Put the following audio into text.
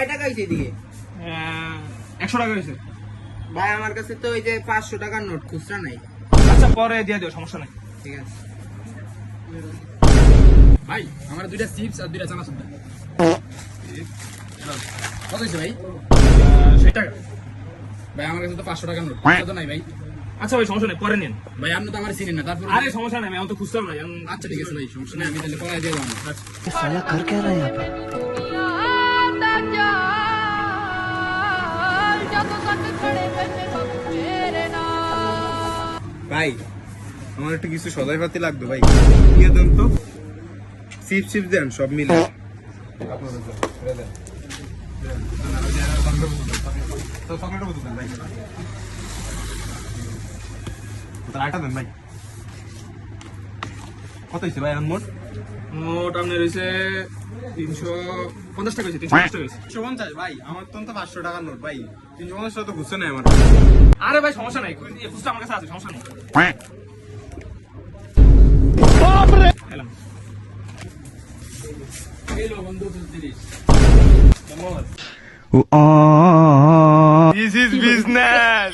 কয় টাকা হয়েছে এদিকে? 100 টাকা হয়েছে। ভাই আমার কাছে তো ওই যে 500 টাকার নোট খুচরা নাই। আচ্ছা পরে দিয়ে দিও, সমস্যা নাই। ঠিক আছে ভাই আমার 2টা চিপস আর 2টা চানাচুর দেন। কত হয়েছে ভাই? 60 টাকা। ভাই আমার কাছে তো 500 টাকার নোট কত নাই ভাই। আচ্ছা ভাই সমস্যা নেই, পরে নিন। ভাই আপনি তো আমার চিনেন না, তারপর আরে সমস্যা নাই, আমি তো খুঁজতাম না। আচ্ছা ঠিক আছে ভাই, সমস্যা নাই, আমি তাহলে পরে দিয়ে যাবো। साला कर क्या रहा है यहाँ पे? ভাই আমার একটু কিছু সদাই পাতি লাগতো ভাই, দিয়ে দেন তো। চিপস চিপস দেন সব মিলে। ভাই কত হয়েছে ভাই আমার মোট? মোট আপনার হয়েছে 350 টাকা হয়েছে। 350 টাকা হয়েছে। 150 ভাই, আমার তো 500 টাকার নোট ভাই, 350 টাকা তো ঘুরছে না আমার। আরে ভাই সমস্যা নাই, খুঁজতে আমার কাছে আছে, সমস্যা নেই। এলাম। This is business.